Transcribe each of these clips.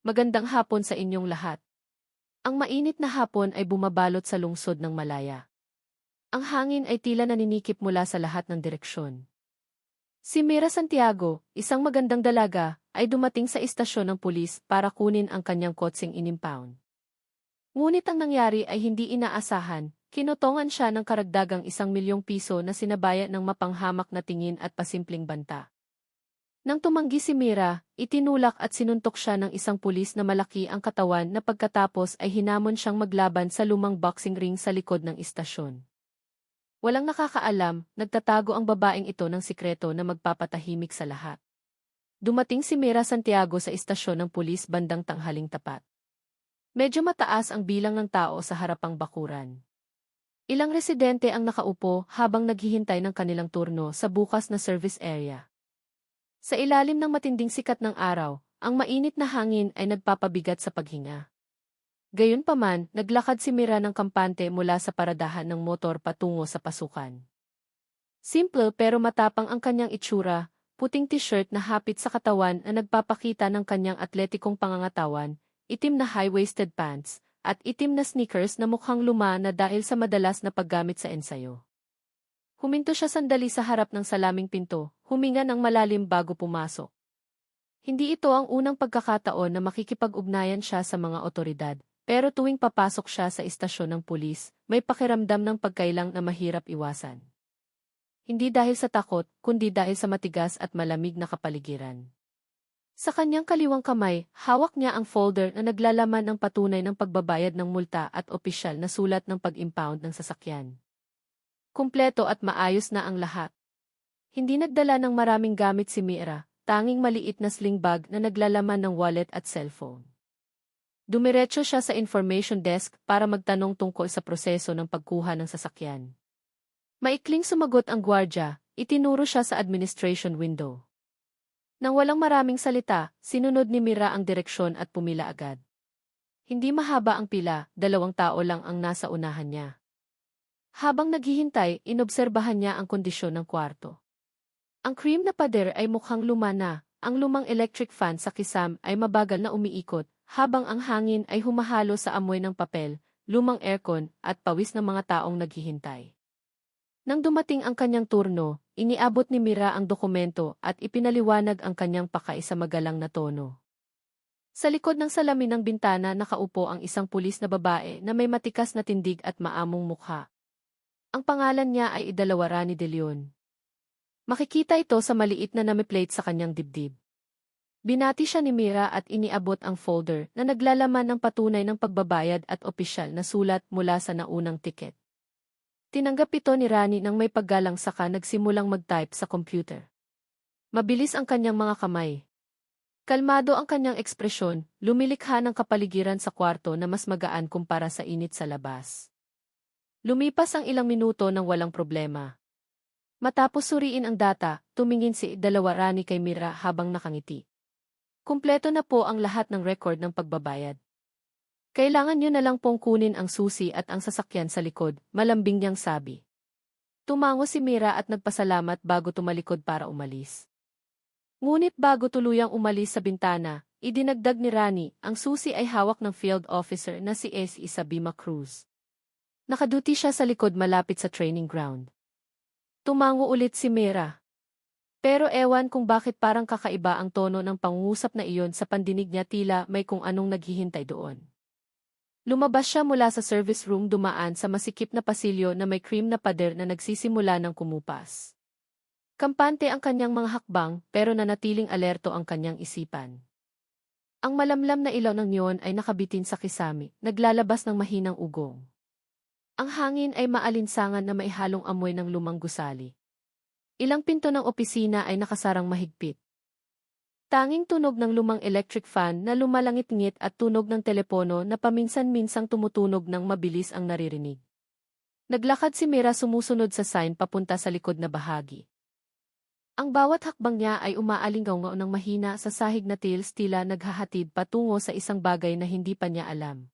Magandang hapon sa inyong lahat. Ang mainit na hapon ay bumabalot sa lungsod ng Malaya. Ang hangin ay tila naninikip mula sa lahat ng direksyon. Si Mira Santiago, isang magandang dalaga, ay dumating sa istasyon ng pulis para kunin ang kanyang kotseng inimpound. Ngunit ang nangyari ay hindi inaasahan, kinutongan siya ng karagdagang 1 milyong piso na sinabayan ng mapanghamak na tingin at pasimpleng banta. Nang tumanggi si Mira, itinulak at sinuntok siya ng isang pulis na malaki ang katawan na pagkatapos ay hinamon siyang maglaban sa lumang boxing ring sa likod ng istasyon. Walang nakakaalam, nagtatago ang babaeng ito ng sikreto na magpapatahimik sa lahat. Dumating si Mira Santiago sa istasyon ng pulis bandang tanghaling tapat. Medyo mataas ang bilang ng tao sa harapang bakuran. Ilang residente ang nakaupo habang naghihintay ng kanilang turno sa bukas na service area. Sa ilalim ng matinding sikat ng araw, ang mainit na hangin ay nagpapabigat sa paghinga. Gayunpaman, naglakad si Mira ng kampante mula sa paradahan ng motor patungo sa pasukan. Simple pero matapang ang kanyang itsura, puting t-shirt na hapit sa katawan na nagpapakita ng kanyang atletikong pangangatawan, itim na high-waisted pants, at itim na sneakers na mukhang luma na dahil sa madalas na paggamit sa ensayo. Huminto siya sandali sa harap ng salaming pinto, huminga ng malalim bago pumasok. Hindi ito ang unang pagkakataon na makikipag-ugnayan siya sa mga otoridad, pero tuwing papasok siya sa istasyon ng pulis, may pakiramdam ng pagkailang na mahirap iwasan. Hindi dahil sa takot, kundi dahil sa matigas at malamig na kapaligiran. Sa kanyang kaliwang kamay, hawak niya ang folder na naglalaman ng patunay ng pagbabayad ng multa at opisyal na sulat ng pag-impound ng sasakyan. Kumpleto at maayos na ang lahat. Hindi nagdala ng maraming gamit si Mira, tanging maliit na sling bag na naglalaman ng wallet at cellphone. Dumiretso siya sa information desk para magtanong tungkol sa proseso ng pagkuha ng sasakyan. Maikling sumagot ang gwardya, itinuro siya sa administration window. Nang walang maraming salita, sinunod ni Mira ang direksyon at pumila agad. Hindi mahaba ang pila, 2 tao lang ang nasa unahan niya. Habang naghihintay, inobserbahan niya ang kondisyon ng kwarto. Ang cream na pader ay mukhang luma na, ang lumang electric fan sa kisam ay mabagal na umiikot, habang ang hangin ay humahalo sa amoy ng papel, lumang aircon, at pawis ng mga taong naghihintay. Nang dumating ang kanyang turno, iniabot ni Mira ang dokumento at ipinaliwanag ang kanyang pakay sa magalang na tono. Sa likod ng salamin ng bintana nakaupo ang isang pulis na babae na may matikas na tindig at maamong mukha. Ang pangalan niya ay Rani De Leon. Makikita ito sa maliit na name-plate sa kanyang dibdib. Binati siya ni Mira at iniabot ang folder na naglalaman ng patunay ng pagbabayad at opisyal na sulat mula sa naunang tiket. Tinanggap ito ni Rani nang may paggalang saka nagsimulang mag-type sa computer. Mabilis ang kanyang mga kamay. Kalmado ang kanyang ekspresyon, lumilikha ng kapaligiran sa kwarto na mas magaan kumpara sa init sa labas. Lumipas ang ilang minuto nang walang problema. Matapos suriin ang data, tumingin si Rani kay Mira habang nakangiti. Kumpleto na po ang lahat ng record ng pagbabayad. Kailangan niyo na lang pong kunin ang susi at ang sasakyan sa likod, malambing niyang sabi. Tumango si Mira at nagpasalamat bago tumalikod para umalis. Ngunit bago tuluyang umalis sa bintana, idinagdag ni Rani, ang susi ay hawak ng field officer na si S.E. Sabima Cruz. Nakaduty siya sa likod malapit sa training ground. Tumango ulit si Mira. Pero ewan kung bakit parang kakaiba ang tono ng pangungusap na iyon sa pandinig niya tila may kung anong naghihintay doon. Lumabas siya mula sa service room dumaan sa masikip na pasilyo na may cream na pader na nagsisimula ng kumupas. Kampante ang kanyang mga hakbang pero nanatiling alerto ang kanyang isipan. Ang malamlam na ilaw ng neon ay nakabitin sa kisame, naglalabas ng mahinang ugong. Ang hangin ay maalinsangan na maihalong amoy ng lumang gusali. Ilang pinto ng opisina ay nakasarang mahigpit. Tanging tunog ng lumang electric fan na lumalangit-ngit at tunog ng telepono na paminsan-minsang tumutunog ng mabilis ang naririnig. Naglakad si Mira sumusunod sa sign papunta sa likod na bahagi. Ang bawat hakbang niya ay umaalingaw ng mahina sa sahig na tiles tila naghahatid patungo sa isang bagay na hindi pa niya alam.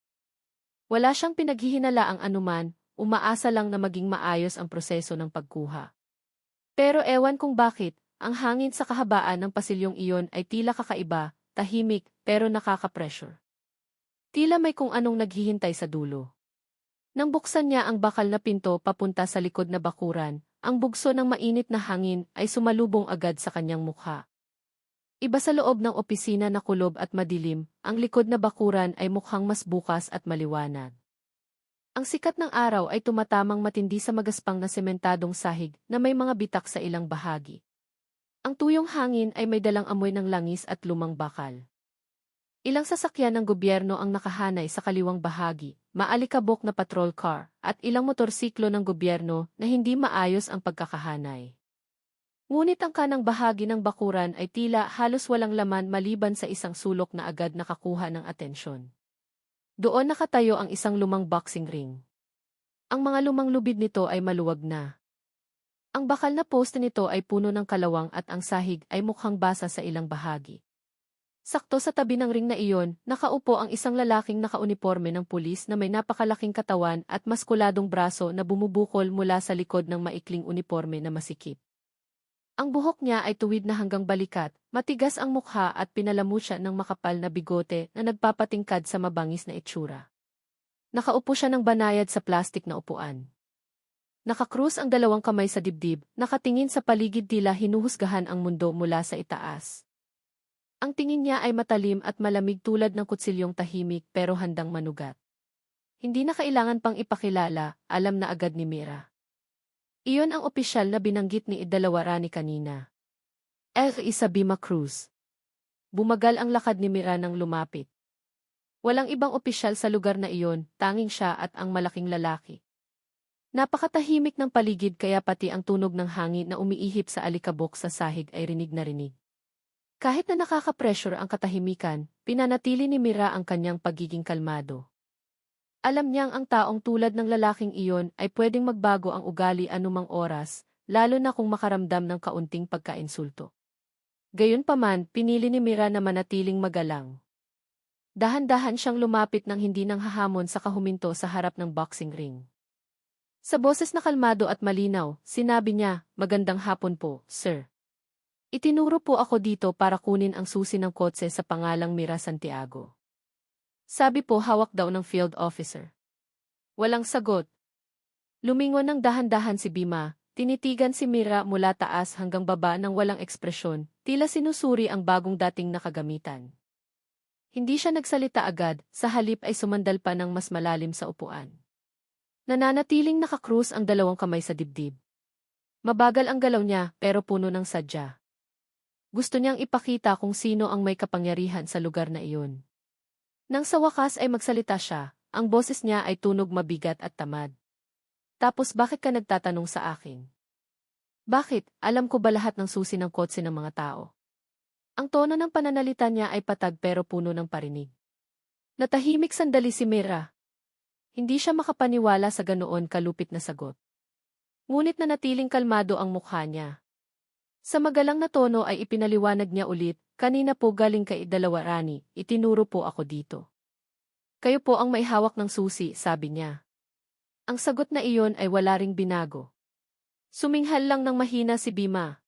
Wala siyang pinaghihinalaang anuman, umaasa lang na maging maayos ang proseso ng pagkuha. Pero ewan kung bakit, ang hangin sa kahabaan ng pasilyong iyon ay tila kakaiba, tahimik, pero nakaka-pressure. Tila may kung anong naghihintay sa dulo. Nang buksan niya ang bakal na pinto papunta sa likod na bakuran, ang bugso ng mainit na hangin ay sumalubong agad sa kanyang mukha. Iba sa loob ng opisina na kulob at madilim, ang likod na bakuran ay mukhang mas bukas at maliwanag. Ang sikat ng araw ay tumatamang matindi sa magaspang na sementadong sahig na may mga bitak sa ilang bahagi. Ang tuyong hangin ay may dalang amoy ng langis at lumang bakal. Ilang sasakyan ng gobyerno ang nakahanay sa kaliwang bahagi, maalikabok na patrol car, at ilang motorsiklo ng gobyerno na hindi maayos ang pagkakahanay. Ngunit ang kanang bahagi ng bakuran ay tila halos walang laman maliban sa isang sulok na agad nakakuha ng atensyon. Doon nakatayo ang isang lumang boxing ring. Ang mga lumang lubid nito ay maluwag na. Ang bakal na poste nito ay puno ng kalawang at ang sahig ay mukhang basa sa ilang bahagi. Sakto sa tabi ng ring na iyon, nakaupo ang isang lalaking nakauniporme ng pulis na may napakalaking katawan at maskuladong braso na bumubukol mula sa likod ng maikling uniporme na masikip. Ang buhok niya ay tuwid na hanggang balikat, matigas ang mukha at pinalamut siya ng makapal na bigote na nagpapatingkad sa mabangis na itsura. Nakaupo siya ng banayad sa plastik na upuan. Nakakrus ang dalawang kamay sa dibdib, nakatingin sa paligid tila hinuhusgahan ang mundo mula sa itaas. Ang tingin niya ay matalim at malamig tulad ng kutsilyong tahimik pero handang manugat. Hindi na kailangan pang ipakilala, alam na agad ni Mira. Iyon ang opisyal na binanggit ni Idalawarani kanina. Isabima Cruz. Bumagal ang lakad ni Mira nang lumapit. Walang ibang opisyal sa lugar na iyon, tanging siya at ang malaking lalaki. Napakatahimik ng paligid kaya pati ang tunog ng hangin na umiihip sa alikabok sa sahig ay rinig na rinig. Kahit na nakaka-pressure ang katahimikan, pinanatili ni Mira ang kanyang pagiging kalmado. Alam niyang ang taong tulad ng lalaking iyon ay pwedeng magbago ang ugali anumang oras, lalo na kung makaramdam ng kaunting pagkainsulto. Gayunpaman, pinili ni Mira na manatiling magalang. Dahan-dahan siyang lumapit nang hindi nang hahamon sa kahuminto sa harap ng boxing ring. Sa boses na kalmado at malinaw, sinabi niya, "Magandang hapon po, sir. Itinuro po ako dito para kunin ang susi ng kotse sa pangalang Mira Santiago." Sabi po hawak daw ng field officer. Walang sagot. Lumingon ng dahan-dahan si Bima, tinitigan si Mira mula taas hanggang baba ng walang ekspresyon, tila sinusuri ang bagong dating nakagamitan. Hindi siya nagsalita agad, sa halip ay sumandal pa ng mas malalim sa upuan. Nananatiling nakakrus ang dalawang kamay sa dibdib. Mabagal ang galaw niya pero puno ng sadya. Gusto niyang ipakita kung sino ang may kapangyarihan sa lugar na iyon. Nang sa wakas ay magsalita siya, ang boses niya ay tunog mabigat at tamad. "Tapos bakit ka nagtatanong sa akin? Bakit, alam ko ba lahat ng susi ng kotse ng mga tao?" Ang tono ng pananalita niya ay patag pero puno ng parinig. Natahimik sandali si Mira. Hindi siya makapaniwala sa ganoon kalupit na sagot. Ngunit nanatiling kalmado ang mukha niya. Sa magalang na tono ay ipinaliwanag niya ulit, "Kanina po galing kay Idalawarani, itinuro po ako dito. Kayo po ang may hawak ng susi," sabi niya. Ang sagot na iyon ay wala ring binago. Suminghal lang ng mahina si Bima.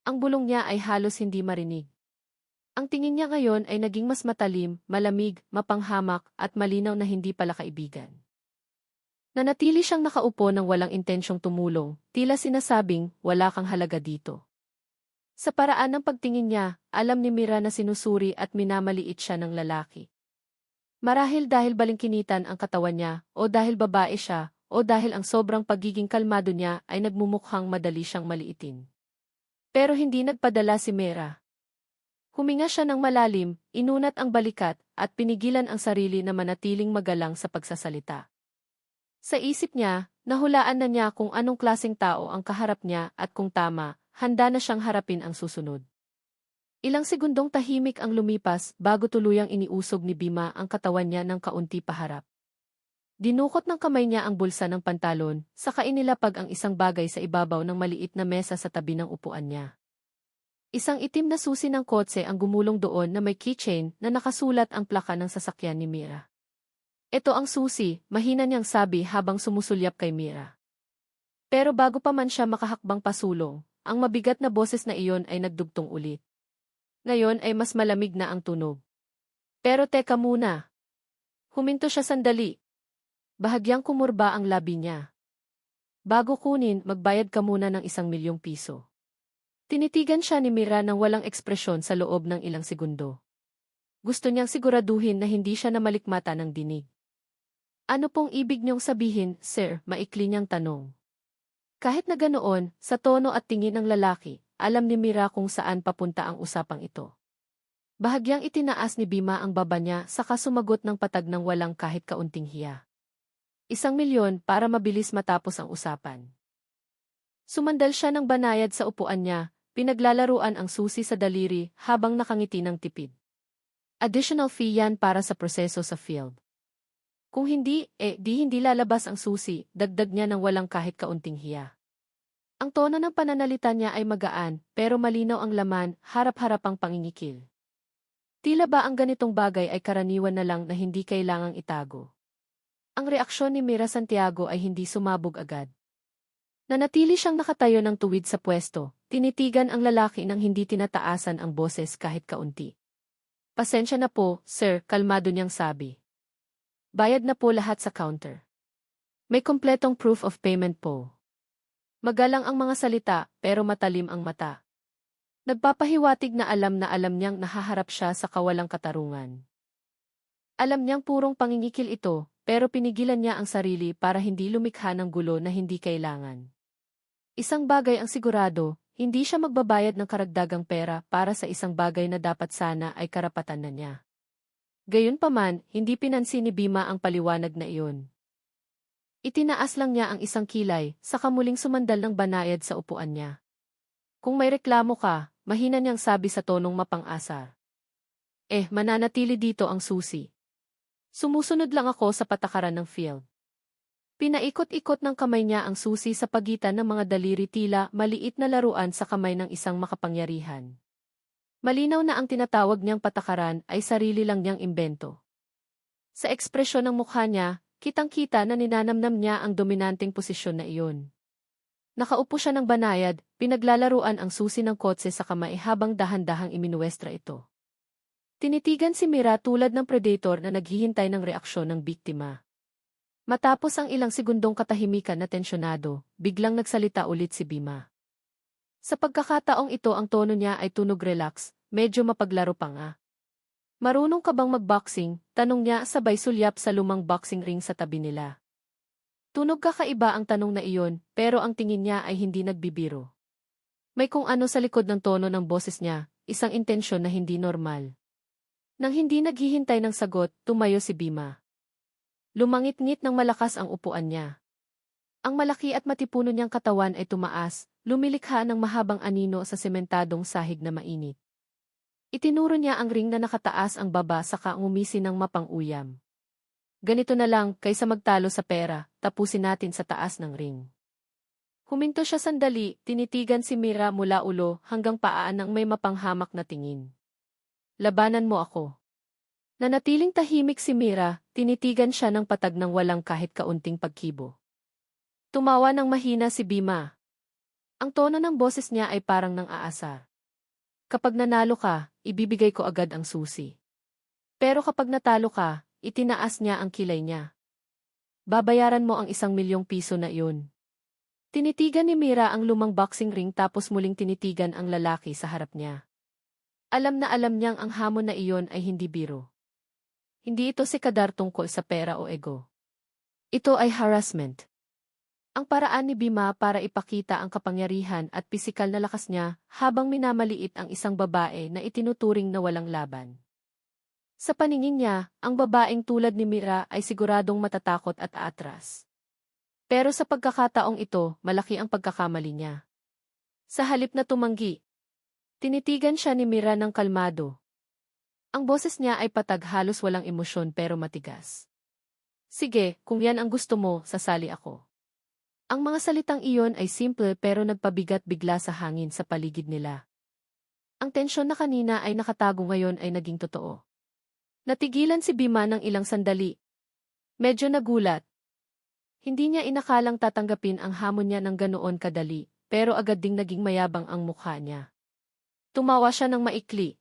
Ang bulong niya ay halos hindi marinig. Ang tingin niya ngayon ay naging mas matalim, malamig, mapanghamak, at malinaw na hindi pala kaibigan. Nanatili siyang nakaupo nang walang intensyong tumulong, tila sinasabing, "Wala kang halaga dito." Sa paraan ng pagtingin niya, alam ni Mira na sinusuri at minamaliit siya ng lalaki. Marahil dahil balingkinitan ang katawan niya, o dahil babae siya, o dahil ang sobrang pagiging kalmado niya ay nagmumukhang madali siyang maliitin. Pero hindi nagpadala si Mira. Huminga siya ng malalim, inunat ang balikat, at pinigilan ang sarili na manatiling magalang sa pagsasalita. Sa isip niya, nahulaan na niya kung anong klaseng tao ang kaharap niya at kung tama, handa na siyang harapin ang susunod. Ilang segundong tahimik ang lumipas bago tuluyang iniusog ni Bima ang katawan niya ng kaunti paharap. Dinukot ng kamay niya ang bulsa ng pantalon, saka inilapag ang isang bagay sa ibabaw ng maliit na mesa sa tabi ng upuan niya. Isang itim na susi ng kotse ang gumulong doon na may keychain na nakasulat ang plaka ng sasakyan ni Mira. "Ito ang susi," mahina niyang sabi habang sumusulyap kay Mira. Pero bago pa man siya makahakbang pasulong, ang mabigat na boses na iyon ay nagdugtong ulit. Ngayon ay mas malamig na ang tunog. Pero teka muna. Huminto siya sandali. Bahagyang kumurba ang labi niya. Bago kunin, magbayad ka muna ng 1 milyong piso. Tinitigan siya ni Mira nang walang ekspresyon sa loob ng ilang segundo. Gusto niyang siguraduhin na hindi siya namalikmata ng dinig. Ano pong ibig niyong sabihin, sir? Maikli niyang tanong. Kahit na ganoon, sa tono at tingin ng lalaki, alam ni Mira kung saan papunta ang usapang ito. Bahagyang itinaas ni Bima ang baba niya saka sumagot ng patag ng walang kahit kaunting hiya. 1 milyon para mabilis matapos ang usapan. Sumandal siya ng banayad sa upuan niya, pinaglalaruan ang susi sa daliri habang nakangiti ng tipid. Additional fee yan para sa proseso sa field. Kung hindi, di hindi lalabas ang susi, dagdag niya ng walang kahit kaunting hiya. Ang tono ng pananalita niya ay magaan, pero malinaw ang laman, harap-harapang pangingikil. Tila ba ang ganitong bagay ay karaniwan na lang na hindi kailangang itago? Ang reaksyon ni Mira Santiago ay hindi sumabog agad. Nanatili siyang nakatayo ng tuwid sa pwesto, tinitigan ang lalaki nang hindi tinataasan ang boses kahit kaunti. Pasensya na po, sir, kalmado niyang sabi. Bayad na po lahat sa counter. May kumpletong proof of payment po. Magalang ang mga salita, pero matalim ang mata. Nagpapahiwatig na alam niyang nahaharap siya sa kawalang katarungan. Alam niyang purong pangingikil ito, pero pinigilan niya ang sarili para hindi lumikha ng gulo na hindi kailangan. Isang bagay ang sigurado, hindi siya magbabayad ng karagdagang pera para sa isang bagay na dapat sana ay karapatan na niya. Gayunpaman, hindi pinansin ni Bima ang paliwanag na iyon. Itinaas lang niya ang isang kilay, saka muling sumandal ng banayad sa upuan niya. Kung may reklamo ka, mahina niyang sabi sa tonong mapang-asar. Mananatili dito ang susi. Sumusunod lang ako sa patakaran ng field. Pinaikot-ikot ng kamay niya ang susi sa pagitan ng mga daliri tila maliit na laruan sa kamay ng isang makapangyarihan. Malinaw na ang tinatawag niyang patakaran ay sarili lang niyang imbento. Sa ekspresyon ng mukha niya, kitang-kita na ninanamnam niya ang dominanteng posisyon na iyon. Nakaupo siya ng banayad, pinaglalaruan ang susi ng kotse sa kamay habang dahan-dahang iminuwestra ito. Tinitigan si Mira tulad ng predator na naghihintay ng reaksyon ng biktima. Matapos ang ilang segundong katahimikan na tensyonado, biglang nagsalita ulit si Bima. Sa pagkakataong ito ang tono niya ay tunog relax, medyo mapaglaro pa nga. Marunong ka bang magboxing? Tanong niya sabay sulyap sa lumang boxing ring sa tabi nila. Tunog kakaiba ang tanong na iyon, pero ang tingin niya ay hindi nagbibiro. May kung ano sa likod ng tono ng boses niya, isang intensyon na hindi normal. Nang hindi naghihintay ng sagot, tumayo si Bima. Lumangit-ngit ng malakas ang upuan niya. Ang malaki at matipuno niyang katawan ay tumaas, lumilikha ng mahabang anino sa sementadong sahig na mainit. Itinuro niya ang ring na nakataas ang baba saka ngumisi ng mapang-uyam. Ganito na lang, kaysa magtalo sa pera, tapusin natin sa taas ng ring. Huminto siya sandali, tinitigan si Mira mula ulo hanggang paan ng may mapanghamak na tingin. Labanan mo ako. Nanatiling tahimik si Mira, tinitigan siya ng patag ng walang kahit kaunting pagkibo. Tumawa ng mahina si Bima. Ang tono ng boses niya ay parang nang aasar. Kapag nanalo ka, ibibigay ko agad ang susi. Pero kapag natalo ka, itinaas niya ang kilay niya. Babayaran mo ang 1 milyong piso na iyon. Tinitigan ni Mira ang lumang boxing ring tapos muling tinitigan ang lalaki sa harap niya. Alam na alam niyang ang hamon na iyon ay hindi biro. Hindi ito sikadar tungkol sa pera o ego. Ito ay harassment. Ang paraan ni Bima para ipakita ang kapangyarihan at pisikal na lakas niya habang minamaliit ang isang babae na itinuturing na walang laban. Sa paningin niya, ang babaeng tulad ni Mira ay siguradong matatakot at aatras. Pero sa pagkakataong ito, malaki ang pagkakamali niya. Sa halip na tumanggi, tinitigan siya ni Mira ng kalmado. Ang boses niya ay patag halos walang emosyon pero matigas. Sige, kung yan ang gusto mo, sasali ako. Ang mga salitang iyon ay simple pero nagpabigat bigla sa hangin sa paligid nila. Ang tensyon na kanina ay nakatago ngayon ay naging totoo. Natigilan si Bima ng ilang sandali. Medyo nagulat. Hindi niya inakalang tatanggapin ang hamon niya ng ganoon kadali, pero agad ding naging mayabang ang mukha niya. Tumawa siya ng maikli.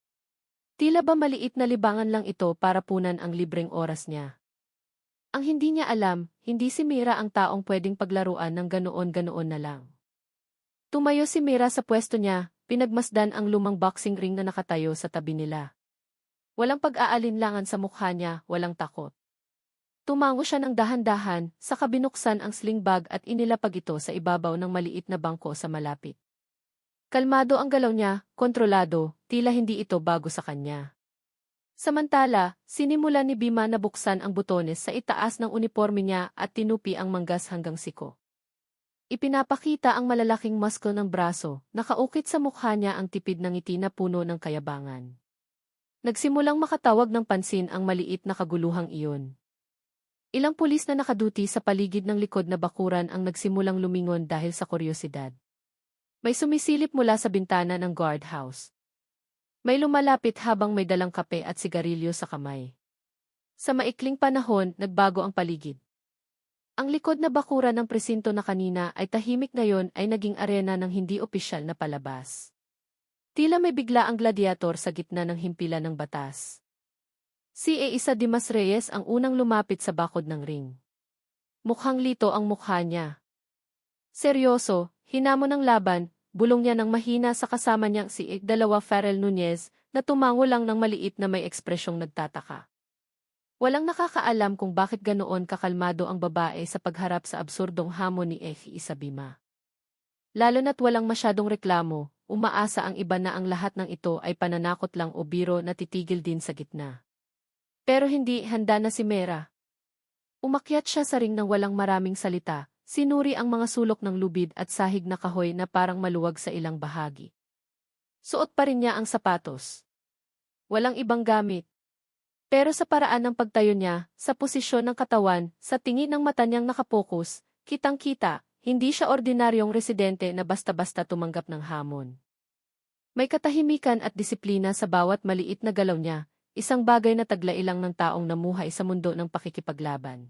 Tila ba maliit na libangan lang ito para punan ang libreng oras niya. Ang hindi niya alam, hindi si Mira ang taong pwedeng paglaruan ng ganoon-ganoon na lang. Tumayo si Mira sa pwesto niya, pinagmasdan ang lumang boxing ring na nakatayo sa tabi nila. Walang pag-aalinlangan sa mukha niya, walang takot. Tumango siya ng dahan-dahan, saka binuksan ang sling bag at inilapag ito sa ibabaw ng maliit na bangko sa malapit. Kalmado ang galaw niya, kontrolado, tila hindi ito bago sa kanya. Samantala, sinimula ni Bima na buksan ang butones sa itaas ng uniforme niya at tinupi ang manggas hanggang siko. Ipinapakita ang malalaking muscle ng braso, nakaukit sa mukha niya ang tipid ng ngiti na puno ng kayabangan. Nagsimulang makatawag ng pansin ang maliit na kaguluhang iyon. Ilang pulis na nakaduty sa paligid ng likod na bakuran ang nagsimulang lumingon dahil sa kuryosidad. May sumisilip mula sa bintana ng guardhouse. May lumalapit habang may dalang kape at sigarilyo sa kamay. Sa maikling panahon, nagbago ang paligid. Ang likod na bakuran ng presinto na kanina ay tahimik ngayon ay naging arena ng hindi opisyal na palabas. Tila may bigla ang gladiator sa gitna ng himpilan ng batas. Si Isa Dimas Reyes ang unang lumapit sa bakod ng ring. Mukhang lito ang mukha niya. Seryoso, hinamon ng laban, bulong niya ng mahina sa kasama niyang si Farrell Nunez na tumango lang ng maliit na may ekspresyong nagtataka. Walang nakakaalam kung bakit ganoon kakalmado ang babae sa pagharap sa absurdong hamon ni Isa Bima. Lalo na't walang masyadong reklamo, umaasa ang iba na ang lahat ng ito ay pananakot lang o biro na titigil din sa gitna. Pero hindi handa na si Mera. Umakyat siya sa ring ng walang maraming salita, sinuri ang mga sulok ng lubid at sahig na kahoy na parang maluwag sa ilang bahagi. Suot pa rin niya ang sapatos. Walang ibang gamit. Pero sa paraan ng pagtayo niya, sa posisyon ng katawan, sa tingin ng mata niyang nakapokus, kitang-kita, hindi siya ordinaryong residente na basta-basta tumanggap ng hamon. May katahimikan at disiplina sa bawat maliit na galaw niya, isang bagay na taglailang ng taong namuhay sa mundo ng pakikipaglaban.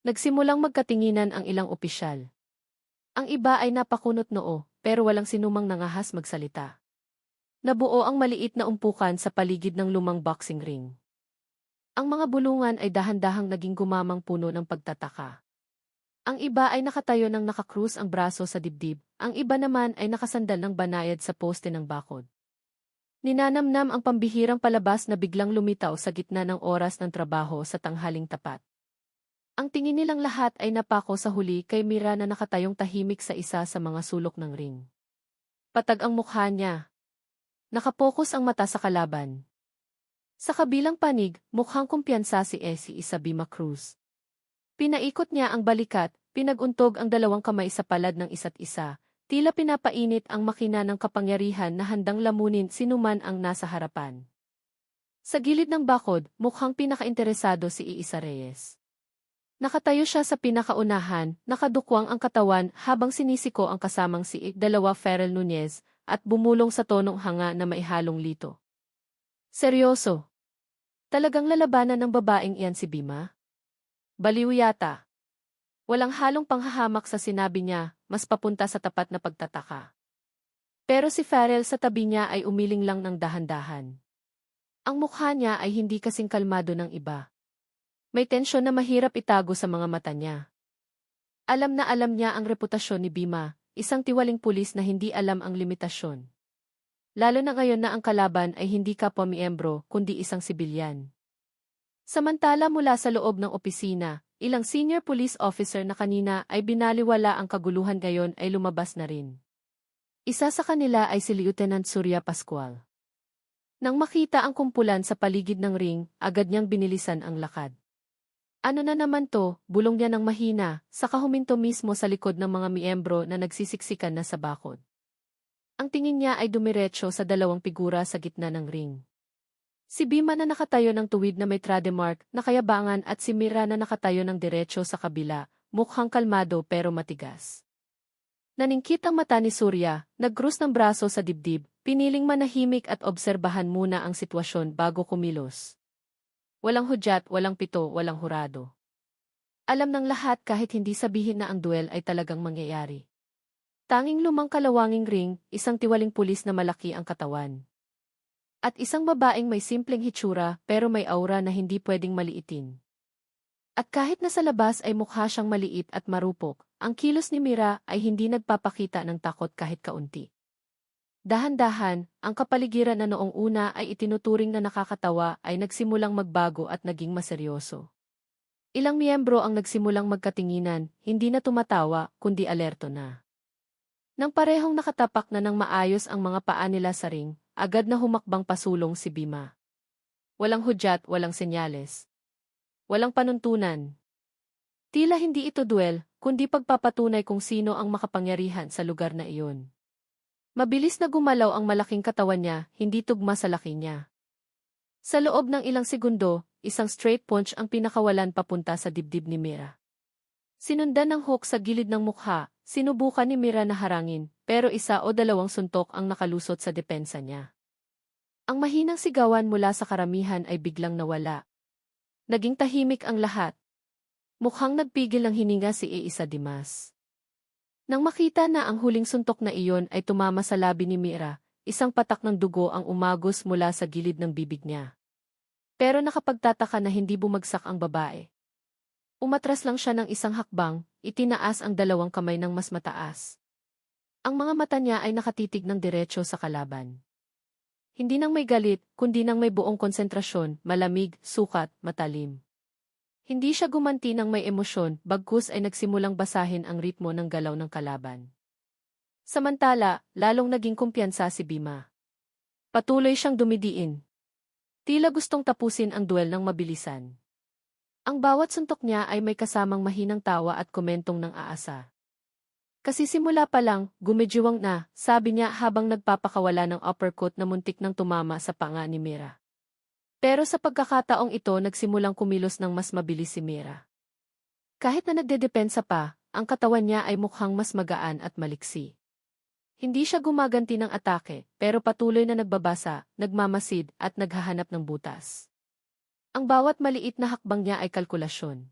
Nagsimulang magkatinginan ang ilang opisyal. Ang iba ay napakunot noo, pero walang sinumang nangahas magsalita. Nabuo ang maliit na umpukan sa paligid ng lumang boxing ring. Ang mga bulungan ay dahan-dahang naging gumamang puno ng pagtataka. Ang iba ay nakatayo ng nakakrus ang braso sa dibdib, ang iba naman ay nakasandal ng banayad sa poste ng bakod. Ninanamnam ang pambihirang palabas na biglang lumitaw sa gitna ng oras ng trabaho sa tanghaling tapat. Ang tingin nilang lahat ay napako sa huli kay Mira na nakatayong tahimik sa isa sa mga sulok ng ring. Patag ang mukha niya. Nakapokus ang mata sa kalaban. Sa kabilang panig, mukhang kumpiyansa si Isa Bima Cruz. Pinaikot niya ang balikat, pinaguntog ang dalawang kamay sa palad ng isa't isa, tila pinapainit ang makina ng kapangyarihan na handang lamunin sinuman ang nasa harapan. Sa gilid ng bakod, mukhang pinakainteresado si Isa Reyes. Nakatayo siya sa pinakaunahan, nakadukwang ang katawan habang sinisiko ang kasamang si Farrell Nunez at bumulong sa tonong hanga na maihalong lito. Seryoso. Talagang lalabanan ng babaeng iyan si Bima? Baliw yata. Walang halong panghahamak sa sinabi niya, mas papunta sa tapat na pagtataka. Pero si Farrell sa tabi niya ay umiling lang ng dahan-dahan. Ang mukha niya ay hindi kasing kalmado ng iba. May tensyon na mahirap itago sa mga mata niya. Alam na alam niya ang reputasyon ni Bima, isang tiwaling pulis na hindi alam ang limitasyon. Lalo na ngayon na ang kalaban ay hindi kapwa miyembro, kundi isang sibilyan. Samantala mula sa loob ng opisina, ilang senior police officer na kanina ay binaliwala ang kaguluhan ngayon ay lumabas na rin. Isa sa kanila ay si Lieutenant Surya Pascual. Nang makita ang kumpulan sa paligid ng ring, agad niyang binilisan ang lakad. Ano na naman to, bulong niya ng mahina, saka huminto mismo sa likod ng mga miyembro na nagsisiksikan na sa bakod. Ang tingin niya ay dumiretso sa dalawang figura sa gitna ng ring. Si Bima na nakatayo ng tuwid na may trademark, nakayabangan at si Mira na nakatayo ng diretso sa kabila, mukhang kalmado pero matigas. Naningkit ang mata ni Surya, nagkrus ng braso sa dibdib, piniling manahimik at obserbahan muna ang sitwasyon bago kumilos. Walang hudyat, walang pito, walang hurado. Alam ng lahat kahit hindi sabihin na ang duel ay talagang mangyayari. Tanging lumang kalawanging ring, isang tiwaling pulis na malaki ang katawan. At isang babaeng may simpleng hitsura pero may aura na hindi pwedeng maliitin. At kahit na sa labas ay mukha siyang maliit at marupok, ang kilos ni Mira ay hindi nagpapakita ng takot kahit kaunti. Dahan-dahan, ang kapaligiran na noong una ay itinuturing na nakakatawa ay nagsimulang magbago at naging maseryoso. Ilang miyembro ang nagsimulang magkatinginan, hindi na tumatawa, kundi alerto na. Nang parehong nakatapak na ng maayos ang mga paa nila sa ring, agad na humakbang pasulong si Bima. Walang hudyat, walang senyales. Walang panuntunan. Tila hindi ito duel, kundi pagpapatunay kung sino ang makapangyarihan sa lugar na iyon. Mabilis na gumalaw ang malaking katawan niya, hindi tugma sa laki niya. Sa loob ng ilang segundo, isang straight punch ang pinakawalan papunta sa dibdib ni Mira. Sinundan ng hook sa gilid ng mukha, sinubukan ni Mira na harangin, pero isa o dalawang suntok ang nakalusot sa depensa niya. Ang mahinang sigawan mula sa karamihan ay biglang nawala. Naging tahimik ang lahat. Mukhang nagpigil ng hininga si Eisa Dimas. Nang makita na ang huling suntok na iyon ay tumama sa labi ni Mira, isang patak ng dugo ang umagos mula sa gilid ng bibig niya. Pero nakapagtataka na hindi bumagsak ang babae. Umatras lang siya ng isang hakbang, itinaas ang dalawang kamay ng mas mataas. Ang mga mata niya ay nakatitig ng diretso sa kalaban. Hindi nang may galit, kundi nang may buong konsentrasyon, malamig, sukat, matalim. Hindi siya gumanti ng may emosyon, bagkus ay nagsimulang basahin ang ritmo ng galaw ng kalaban. Samantala, lalong naging kumpiyansa si Bima. Patuloy siyang dumidiin. Tila gustong tapusin ang duel ng mabilisan. Ang bawat suntok niya ay may kasamang mahinang tawa at komentong ng aasa. Kasi simula pa lang, gumedjuwang na, sabi niya habang nagpapakawala ng uppercut na muntik ng tumama sa panga ni Mira. Pero sa pagkakataong ito nagsimulang kumilos ng mas mabilis si Mira. Kahit na nagdedepensa pa, ang katawan niya ay mukhang mas magaan at maliksi. Hindi siya gumaganti ng atake, pero patuloy na nagbabasa, nagmamasid at naghahanap ng butas. Ang bawat maliit na hakbang niya ay kalkulasyon.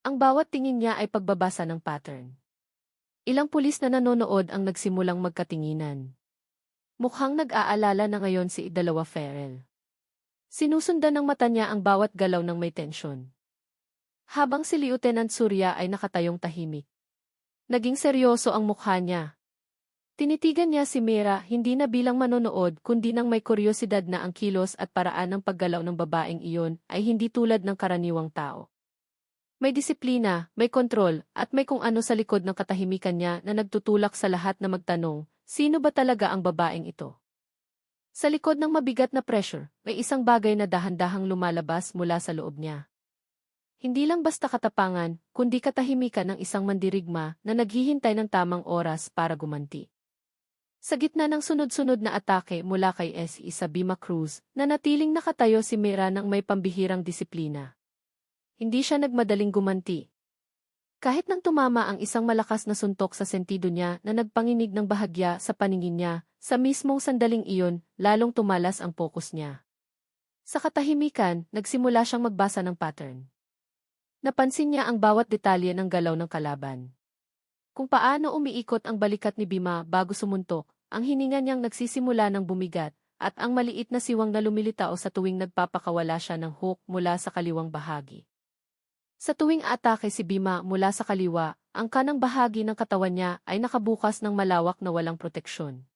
Ang bawat tingin niya ay pagbabasa ng pattern. Ilang pulis na nanonood ang nagsimulang magkatinginan. Mukhang nag-aalala na ngayon si Idalawa Ferrell. Sinusundan ng mata niya ang bawat galaw ng may tensyon. Habang si Lieutenant Surya ay nakatayong tahimik. Naging seryoso ang mukha niya. Tinitigan niya si Mira hindi na bilang manonood kundi nang may kuryosidad na ang kilos at paraan ng paggalaw ng babaeng iyon ay hindi tulad ng karaniwang tao. May disiplina, may kontrol, at may kung ano sa likod ng katahimikan niya na nagtutulak sa lahat na magtanong, sino ba talaga ang babaeng ito? Sa likod ng mabigat na pressure, may isang bagay na dahan-dahang lumalabas mula sa loob niya. Hindi lang basta katapangan, kundi katahimikan ng isang mandirigma na naghihintay ng tamang oras para gumanti. Sa gitna ng sunod-sunod na atake mula kay Isabima Cruz, nanatiling nakatayo si Mira ng may pambihirang disiplina. Hindi siya nagmadaling gumanti. Kahit nang tumama ang isang malakas na suntok sa sentido niya na nagpanginig ng bahagya sa paningin niya, sa mismong sandaling iyon, lalong tumalas ang focus niya. Sa katahimikan, nagsimula siyang magbasa ng pattern. Napansin niya ang bawat detalye ng galaw ng kalaban. Kung paano umiikot ang balikat ni Bima bago sumuntok, ang hininga niyang nagsisimula ng bumigat, at ang maliit na siwang na lumilitaw sa tuwing nagpapakawala siya ng hook mula sa kaliwang bahagi. Sa tuwing atake si Bima mula sa kaliwa, ang kanang bahagi ng katawan niya ay nakabukas ng malawak na walang proteksyon.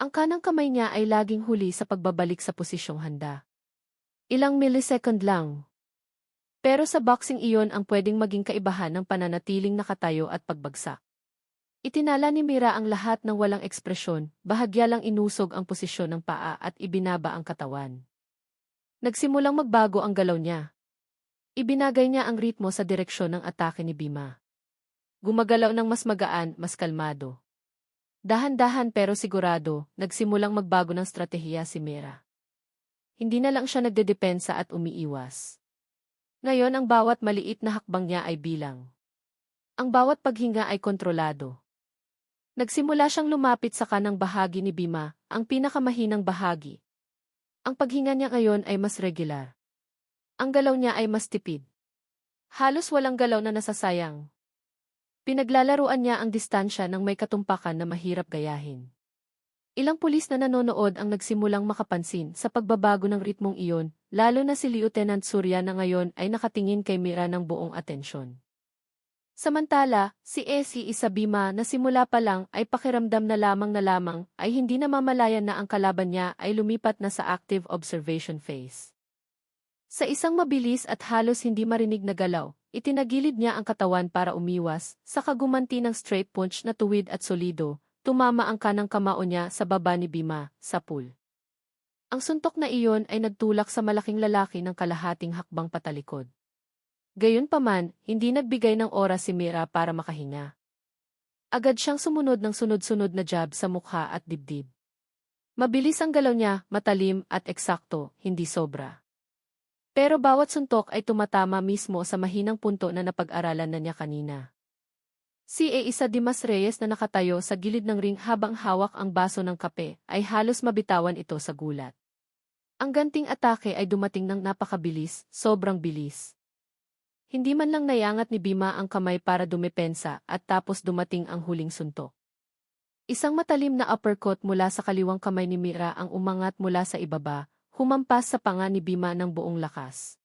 Ang kanang kamay niya ay laging huli sa pagbabalik sa posisyong handa. Ilang millisecond lang. Pero sa boxing iyon ang pwedeng maging kaibahan ng pananatiling nakatayo at pagbagsak. Itinala ni Mira ang lahat ng walang ekspresyon, bahagya lang inusog ang posisyon ng paa at ibinaba ang katawan. Nagsimulang magbago ang galaw niya. Ibinagay niya ang ritmo sa direksyon ng atake ni Bima. Gumagalaw ng mas magaan, mas kalmado. Dahan-dahan pero sigurado, nagsimulang magbago ng stratehiya si Mira. Hindi na lang siya nagdedepensa at umiiwas. Ngayon ang bawat maliit na hakbang niya ay bilang. Ang bawat paghinga ay kontrolado. Nagsimula siyang lumapit sa kanang bahagi ni Bima, ang pinakamahinang bahagi. Ang paghinga niya ngayon ay mas regular. Ang galaw niya ay mas tipid. Halos walang galaw na nasasayang. Pinaglalaruan niya ang distansya ng may katumpakan na mahirap gayahin. Ilang pulis na nanonood ang nagsimulang makapansin sa pagbabago ng ritmong iyon, lalo na si Lieutenant Surya na ngayon ay nakatingin kay Mira ng buong atensyon. Samantala, si Esi Isabima na simula pa lang ay pakiramdam na lamang ay hindi namamalayan na ang kalaban niya ay lumipat na sa active observation phase. Sa isang mabilis at halos hindi marinig na galaw, itinagilid niya ang katawan para umiwas, sa kagumanti ng straight punch na tuwid at solido, tumama ang kanang kamao niya sa baba ni Bima, sa pool. Ang suntok na iyon ay nagtulak sa malaking lalaki ng kalahating hakbang patalikod. Gayunpaman, hindi nagbigay ng oras si Mira para makahinga. Agad siyang sumunod ng sunod-sunod na jab sa mukha at dibdib. Mabilis ang galaw niya, matalim at eksakto, hindi sobra. Pero bawat suntok ay tumatama mismo sa mahinang punto na napag-aralan na niya kanina. Si Isa Dimas Reyes na nakatayo sa gilid ng ring habang hawak ang baso ng kape ay halos mabitawan ito sa gulat. Ang ganting atake ay dumating ng napakabilis, sobrang bilis. Hindi man lang nayangat ni Bima ang kamay para dumepensa at tapos dumating ang huling suntok. Isang matalim na uppercut mula sa kaliwang kamay ni Mira ang umangat mula sa ibaba, humampas sa panga ni Bima ng buong lakas.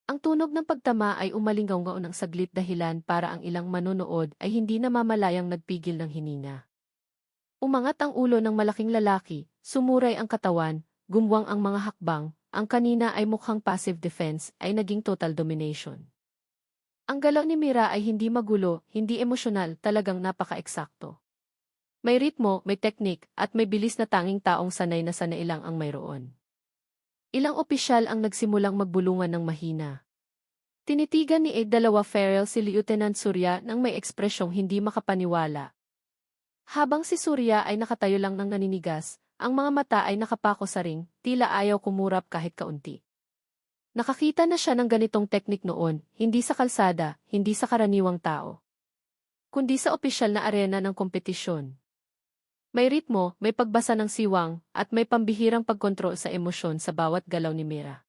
Ang tunog ng pagtama ay umalingaw-ngaw ng saglit dahilan para ang ilang manonood ay hindi namamalayang nagpigil ng hininga. Umangat ang ulo ng malaking lalaki, sumuray ang katawan, gumwang ang mga hakbang, ang kanina ay mukhang passive defense ay naging total domination. Ang galaw ni Mira ay hindi magulo, hindi emosyonal, talagang napaka-eksakto. May ritmo, may teknik, at may bilis na tanging taong sanay na sanay lang ang mayroon. Ilang opisyal ang nagsimulang magbulungan ng mahina. Tinitigan ni Dalawa Farrell si Lieutenant Surya nang may ekspresyong hindi makapaniwala. Habang si Surya ay nakatayo lang ng naninigas, ang mga mata ay nakapako sa ring, tila ayaw kumurap kahit kaunti. Nakakita na siya ng ganitong teknik noon, hindi sa kalsada, hindi sa karaniwang tao, kundi sa opisyal na arena ng kompetisyon. May ritmo, may pagbasa ng siwang, at may pambihirang pagkontrol sa emosyon sa bawat galaw ni Mira.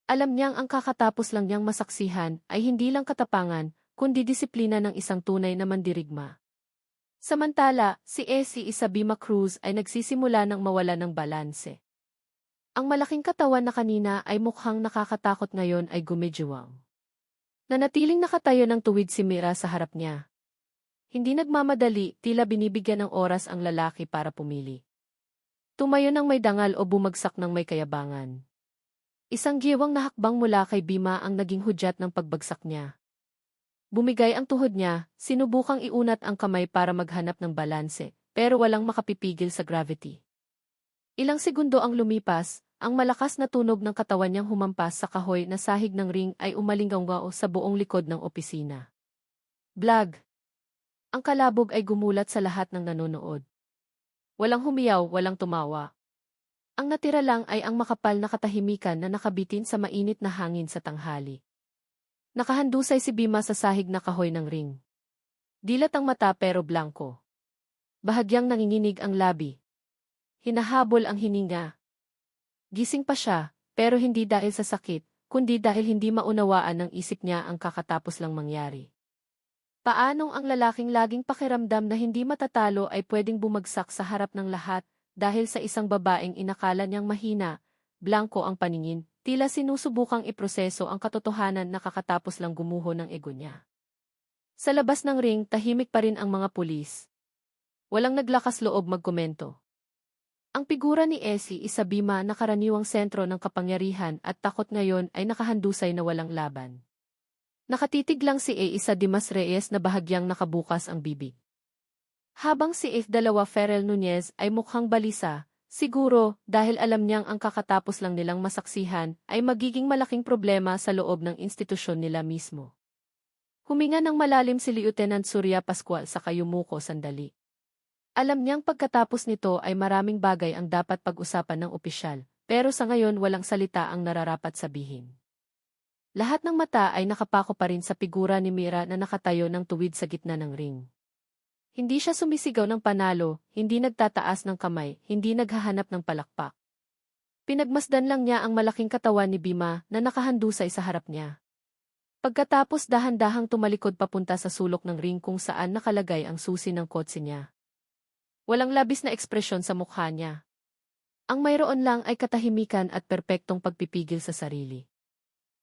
Alam niyang ang kakatapos lang niyang masaksihan ay hindi lang katapangan, kundi disiplina ng isang tunay na mandirigma. Samantala, si Esi Isabima Cruz ay nagsisimula ng mawala ng balanse. Ang malaking katawan na kanina ay mukhang nakakatakot ngayon ay gumedjuwang. Nanatiling nakatayo ng tuwid si Mira sa harap niya. Hindi nagmamadali, tila binibigyan ng oras ang lalaki para pumili. Tumayo ng may dangal o bumagsak ng may kayabangan. Isang giwang na hakbang mula kay Bima ang naging hudyat ng pagbagsak niya. Bumigay ang tuhod niya, sinubukang iunat ang kamay para maghanap ng balanse, pero walang makapipigil sa gravity. Ilang segundo ang lumipas, ang malakas na tunog ng katawan niyang humampas sa kahoy na sahig ng ring ay umalinggaw-ngao sa buong likod ng opisina. Blag! Ang kalabog ay gumulat sa lahat ng nanonood. Walang humiyaw, walang tumawa. Ang natira lang ay ang makapal na katahimikan na nakabitin sa mainit na hangin sa tanghali. Nakahandusay si Bima sa sahig na kahoy ng ring. Dilat ang mata pero blanko. Bahagyang nanginginig ang labi. Hinahabol ang hininga. Gising pa siya, pero hindi dahil sa sakit, kundi dahil hindi maunawaan ng isip niya ang kakatapos lang mangyari. Paanong ang lalaking laging pakiramdam na hindi matatalo ay pwedeng bumagsak sa harap ng lahat dahil sa isang babaeng inakala niyang mahina, blanko ang paningin, tila sinusubukang iproseso ang katotohanan na kakatapos lang gumuho ng ego niya. Sa labas ng ring, tahimik pa rin ang mga pulis. Walang naglakas loob magkomento. Ang figura ni Esi Isabima na karaniwang sentro ng kapangyarihan at takot ngayon ay nakahandusay na walang laban. Nakatitig lang si Isa Dimas Reyes na bahagyang nakabukas ang bibig. Habang si Dalawa Farrell Nunez ay mukhang balisa, siguro dahil alam niyang ang kakatapos lang nilang masaksihan ay magiging malaking problema sa loob ng institusyon nila mismo. Huminga ng malalim si Lieutenant Surya Pascual sa kayumuko sandali. Alam niyang pagkatapos nito ay maraming bagay ang dapat pag-usapan ng opisyal, pero sa ngayon walang salita ang nararapat sabihin. Lahat ng mata ay nakapako pa rin sa figura ni Mira na nakatayo ng tuwid sa gitna ng ring. Hindi siya sumisigaw ng panalo, hindi nagtataas ng kamay, hindi naghahanap ng palakpak. Pinagmasdan lang niya ang malaking katawan ni Bima na nakahandusay sa harap niya. Pagkatapos dahan-dahang tumalikod papunta sa sulok ng ring kung saan nakalagay ang susi ng kotse niya. Walang labis na ekspresyon sa mukha niya. Ang mayroon lang ay katahimikan at perpektong pagpipigil sa sarili.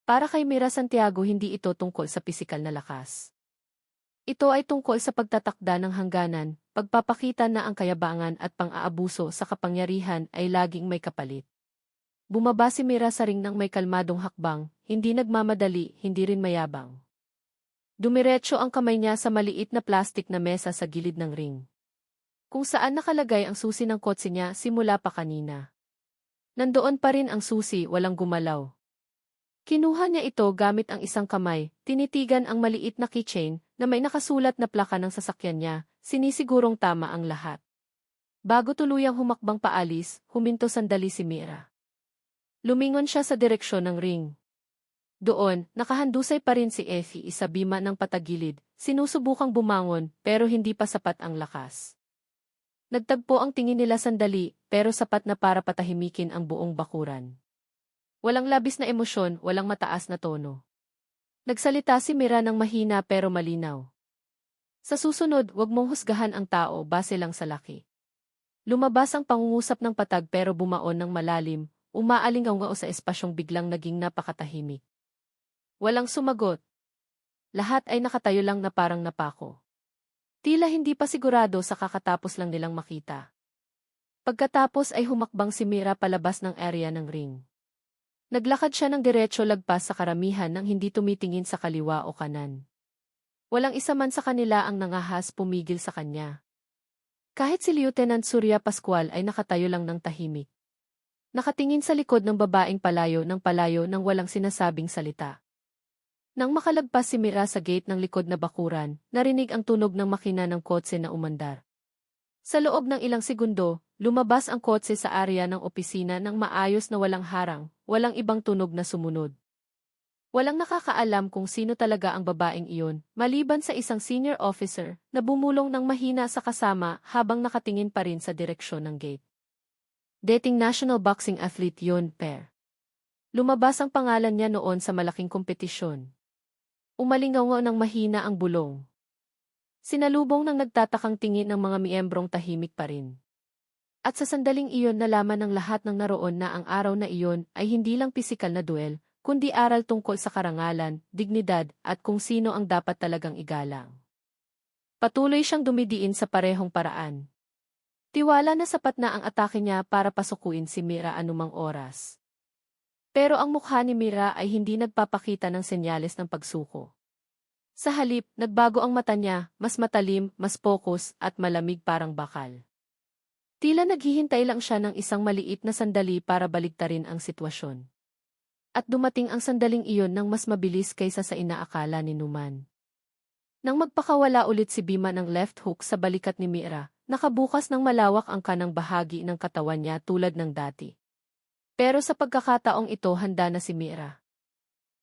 Para kay Mira Santiago, hindi ito tungkol sa pisikal na lakas. Ito ay tungkol sa pagtatakda ng hangganan, pagpapakita na ang kayabangan at pang-aabuso sa kapangyarihan ay laging may kapalit. Bumaba si Mira sa ring ng may kalmadong hakbang, hindi nagmamadali, hindi rin mayabang. Dumiretso ang kamay niya sa maliit na plastik na mesa sa gilid ng ring, kung saan nakalagay ang susi ng kotse niya simula pa kanina. Nandoon pa rin ang susi, walang gumalaw. Kinuha niya ito gamit ang isang kamay, tinitigan ang maliit na keychain na may nakasulat na plaka ng sasakyan niya, sinisigurong tama ang lahat. Bago tuluyang humakbang paalis, huminto sandali si Mira. Lumingon siya sa direksyon ng ring. Doon, nakahandusay pa rin si Effie sa bima ng patagilid, sinusubukang bumangon pero hindi pa sapat ang lakas. Nagtagpo ang tingin nila sandali pero sapat na para patahimikin ang buong bakuran. Walang labis na emosyon, walang mataas na tono. Nagsalita si Mira ng mahina pero malinaw. Sa susunod, wag mong husgahan ang tao base lang sa laki. Lumabas ang pangungusap ng patag pero bumaon ng malalim, umaalingaw sa espasyong biglang naging napakatahimik. Walang sumagot. Lahat ay nakatayo lang na parang napako. Tila hindi pa sigurado sa kakatapos lang nilang makita. Pagkatapos ay humakbang si Mira palabas ng area ng ring. Naglakad siya ng diretso lagpas sa karamihan nang hindi tumitingin sa kaliwa o kanan. Walang isa man sa kanila ang nangahas pumigil sa kanya. Kahit si Lieutenant Surya Pascual ay nakatayo lang ng tahimik. Nakatingin sa likod ng babaeng palayo nang walang sinasabing salita. Nang makalagpas si Mira sa gate ng likod na bakuran, narinig ang tunog ng makina ng kotse na umandar. Sa loob ng ilang segundo, lumabas ang kotse sa area ng opisina ng maayos na walang harang, walang ibang tunog na sumunod. Walang nakakaalam kung sino talaga ang babaeng iyon, maliban sa isang senior officer na bumulong ng mahina sa kasama habang nakatingin pa rin sa direksyon ng gate. Dating national boxing athlete yun, Per. Lumabas ang pangalan niya noon sa malaking kompetisyon. Umalingaw ng mahina ang bulong. Sinalubong ng nagtatakang tingin ng mga miyembrong tahimik pa rin. At sa sandaling iyon nalaman ng lahat ng naroon na ang araw na iyon ay hindi lang pisikal na duel, kundi aral tungkol sa karangalan, dignidad, at kung sino ang dapat talagang igalang. Patuloy siyang dumidiin sa parehong paraan. Tiwala na sapat na ang atake niya para pasukuin si Mira anumang oras. Pero ang mukha ni Mira ay hindi nagpapakita ng senyales ng pagsuko. Sa halip, nagbago ang mata niya, mas matalim, mas focus, at malamig parang bakal. Tila naghihintay lang siya ng isang maliit na sandali para baligtarin ang sitwasyon. At dumating ang sandaling iyon ng mas mabilis kaysa sa inaakala ni Numan. Nang magpakawala ulit si Bima ng left hook sa balikat ni Mira, nakabukas ng malawak ang kanang bahagi ng katawan niya tulad ng dati. Pero sa pagkakataong ito handa na si Mira.